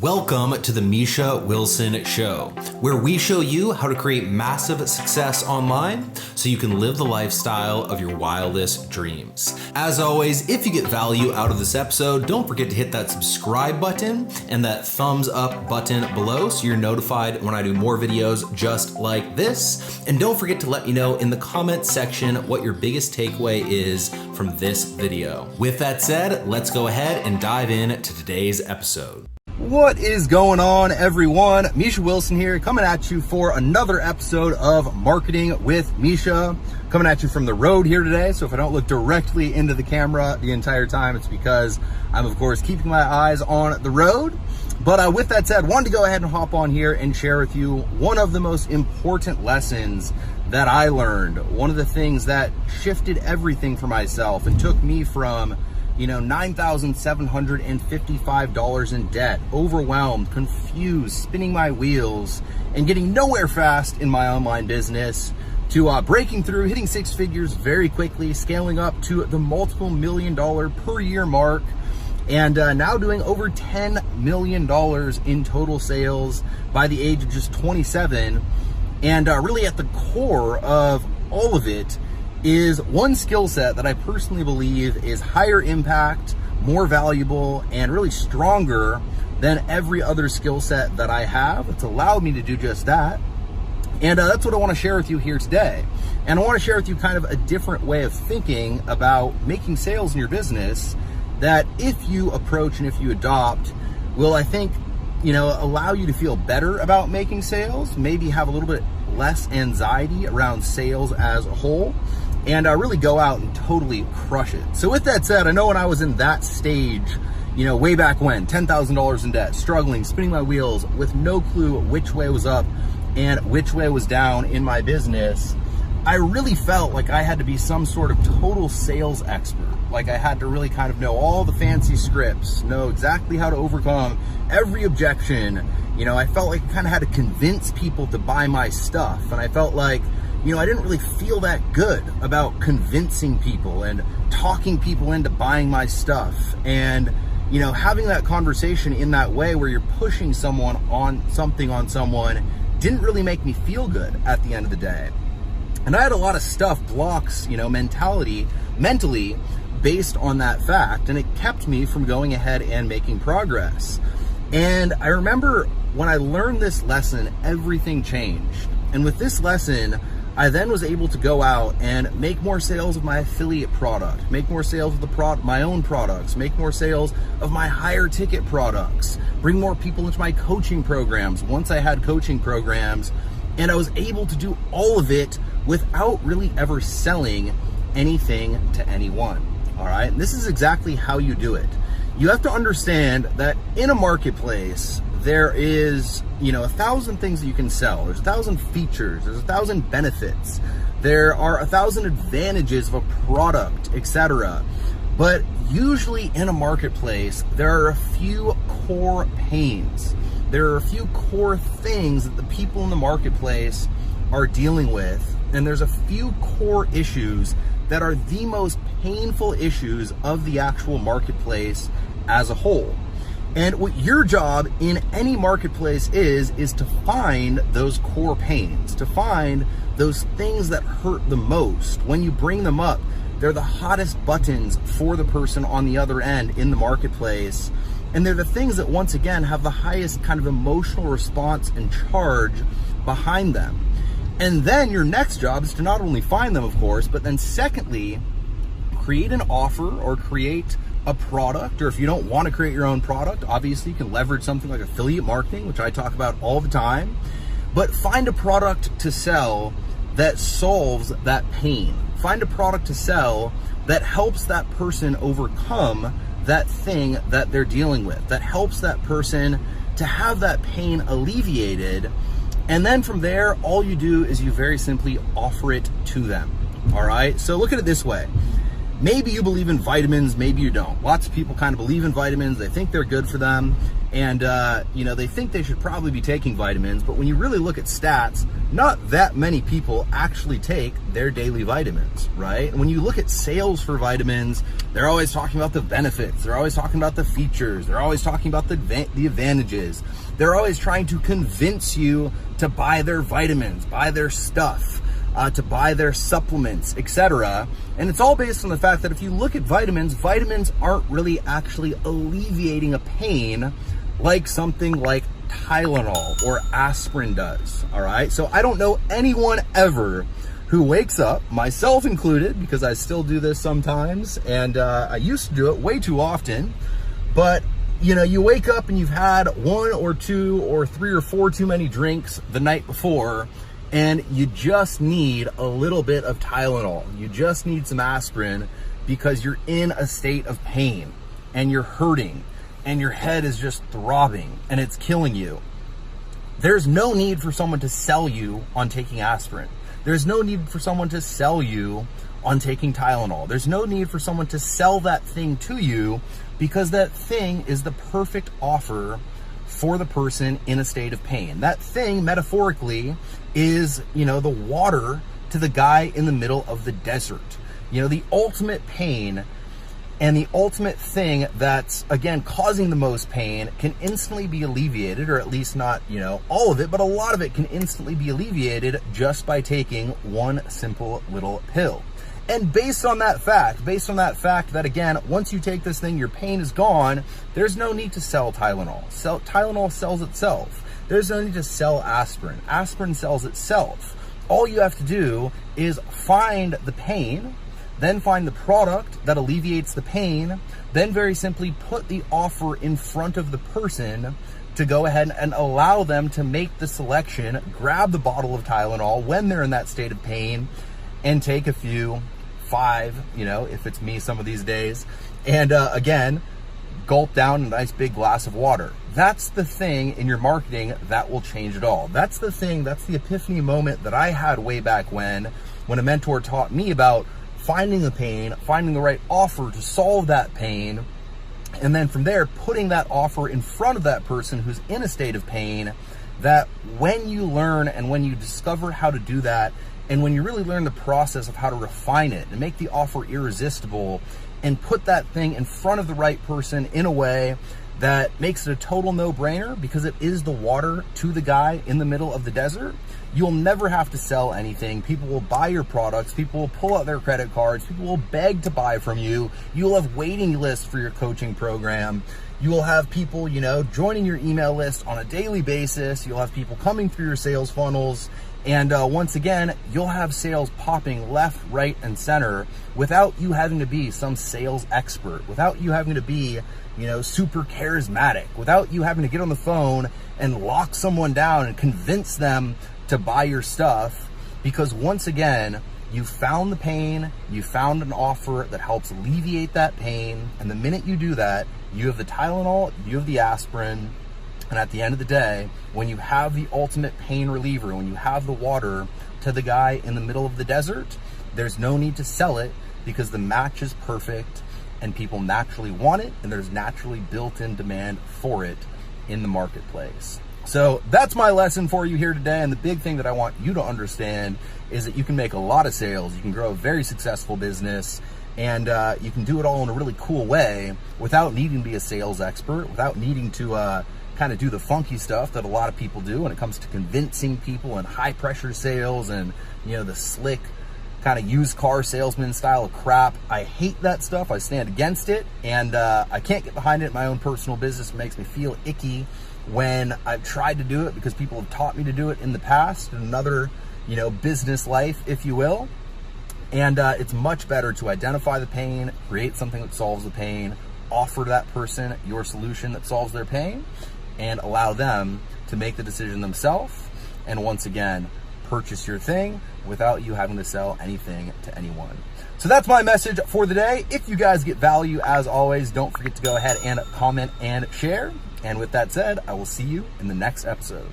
Welcome to the Misha Wilson Show, where we show you how to create massive success online so you can live the lifestyle of your wildest dreams. As always, if you get value out of this episode, don't forget to hit that subscribe button and that thumbs up button below so you're notified when I do more videos just like this. And don't forget to let me know in the comment section what your biggest takeaway is from this video. With that said, let's go ahead and dive in to today's episode. What is going on, everyone? Misha Wilson here, coming at you for another episode of Marketing with Misha. Coming at you from the road here today, so if I don't look directly into the camera the entire time, it's because I'm, of course, keeping my eyes on the road. But with that said, wanted to go ahead and hop on here and share with you one of the most important lessons that I learned. One of the things that shifted everything for myself and took me from $9,755 in debt, overwhelmed, confused, spinning my wheels, and getting nowhere fast in my online business, to breaking through, hitting six figures very quickly, scaling up to the multiple $1 million per year mark, and now doing over $10 million in total sales by the age of just 27. And really at the core of all of it is one skill set that I personally believe is higher impact, more valuable, and really stronger than every other skill set that I have. It's allowed me to do just that. And that's what I want to share with you here today. And I want to share with you kind of a different way of thinking about making sales in your business that if you approach and if you adopt, will, I think, allow you to feel better about making sales, maybe have a little bit less anxiety around sales as a whole, and really go out and totally crush it. So with that said, I know when I was in that stage, way back when, $10,000 in debt, struggling, spinning my wheels with no clue which way was up and which way was down in my business, I really felt like I had to be some sort of total sales expert. Like I had to really kind of know all the fancy scripts, know exactly how to overcome every objection. I felt like I kind of had to convince people to buy my stuff. And I felt like, I didn't really feel that good about convincing people and talking people into buying my stuff. And, having that conversation in that way where you're pushing someone on someone didn't really make me feel good at the end of the day. And I had a lot of stuff, blocks, mentally based on that fact. And it kept me from going ahead and making progress. And I remember when I learned this lesson, everything changed. And with this lesson, I then was able to go out and make more sales of my affiliate product, make more sales of my own products, make more sales of my higher ticket products, bring more people into my coaching programs once I had coaching programs. And I was able to do all of it without really ever selling anything to anyone. All right. And this is exactly how you do it. You have to understand that in a marketplace, there is, 1,000 things that you can sell. There's 1,000 features. There's 1,000 benefits. There are 1,000 advantages of a product, etc. But usually in a marketplace, there are a few core pains. There are a few core things that the people in the marketplace are dealing with. And there's a few core issues that are the most painful issues of the actual marketplace as a whole. And what your job in any marketplace is to find those core pains, to find those things that hurt the most. When you bring them up, they're the hottest buttons for the person on the other end in the marketplace. And they're the things that, once again, have the highest kind of emotional response and charge behind them. And then your next job is to not only find them, of course, but then secondly, create an offer or create a product. Or if you don't want to create your own product, obviously you can leverage something like affiliate marketing, which I talk about all the time. But find a product to sell that solves that pain. Find a product to sell that helps that person overcome that thing that they're dealing with, that helps that person to have that pain alleviated. And then from there, all you do is you very simply offer it to them. All right. So look at it this way. Maybe you believe in vitamins, maybe you don't. Lots of people kind of believe in vitamins. They think they're good for them. And, they think they should probably be taking vitamins, but when you really look at stats, not that many people actually take their daily vitamins, right? And when you look at sales for vitamins, they're always talking about the benefits. They're always talking about the features. They're always talking about the advantages. They're always trying to convince you to buy their vitamins, buy their stuff, to buy their supplements, etc. And it's all based on the fact that if you look at vitamins, vitamins aren't really actually alleviating a pain like something like Tylenol or aspirin does, all right? So I don't know anyone ever who wakes up, myself included, because I still do this sometimes, and I used to do it way too often, but you wake up and you've had 1 or 2 or 3 or 4 too many drinks the night before, and you just need a little bit of Tylenol. You just need some aspirin because you're in a state of pain and you're hurting and your head is just throbbing and it's killing you. There's no need for someone to sell you on taking aspirin. There's no need for someone to sell you on taking Tylenol. There's no need for someone to sell that thing to you, because that thing is the perfect offer for the person in a state of pain. That thing, metaphorically, is, the water to the guy in the middle of the desert. The ultimate pain and the ultimate thing that's, again, causing the most pain can instantly be alleviated, or at least not, all of it, but a lot of it can instantly be alleviated just by taking one simple little pill. And based on that fact that, again, once you take this thing, your pain is gone, there's no need to sell Tylenol. Tylenol sells itself. There's no need to sell aspirin. Aspirin sells itself. All you have to do is find the pain, then find the product that alleviates the pain, then very simply put the offer in front of the person to go ahead and allow them to make the selection, grab the bottle of Tylenol when they're in that state of pain, and take a few, 5, if it's me some of these days, and again, gulp down a nice big glass of water. That's the thing in your marketing that will change it all. That's the thing, that's the epiphany moment that I had way back when a mentor taught me about finding the pain, finding the right offer to solve that pain, and then from there, putting that offer in front of that person who's in a state of pain, that when you learn and when you discover how to do that, and when you really learn the process of how to refine it and make the offer irresistible and put that thing in front of the right person in a way that makes it a total no-brainer, because it is the water to the guy in the middle of the desert, you'll never have to sell anything. People will buy your products. People will pull out their credit cards. People will beg to buy from you. You'll have waiting lists for your coaching program. You will have people, joining your email list on a daily basis. You'll have people coming through your sales funnels. And once again, you'll have sales popping left, right, and center without you having to be some sales expert, without you having to be, super charismatic, without you having to get on the phone and lock someone down and convince them to buy your stuff. Because once again, you found the pain, you found an offer that helps alleviate that pain. And the minute you do that, you have the Tylenol, you have the aspirin. And at the end of the day, when you have the ultimate pain reliever, when you have the water to the guy in the middle of the desert, there's no need to sell it, because the match is perfect and people naturally want it, and there's naturally built-in demand for it in the marketplace. So that's my lesson for you here today. And the big thing that I want you to understand is that you can make a lot of sales, you can grow a very successful business, and you can do it all in a really cool way without needing to be a sales expert, without needing to kind of do the funky stuff that a lot of people do when it comes to convincing people and high pressure sales and, the slick kind of used car salesman style of crap. I hate that stuff. I stand against it, and I can't get behind it in my own personal business. It makes me feel icky when I've tried to do it because people have taught me to do it in the past, in another, business life, if you will. And it's much better to identify the pain, create something that solves the pain, offer that person your solution that solves their pain, and allow them to make the decision themselves. And once again, purchase your thing without you having to sell anything to anyone. So that's my message for the day. If you guys get value, as always, don't forget to go ahead and comment and share. And with that said, I will see you in the next episode.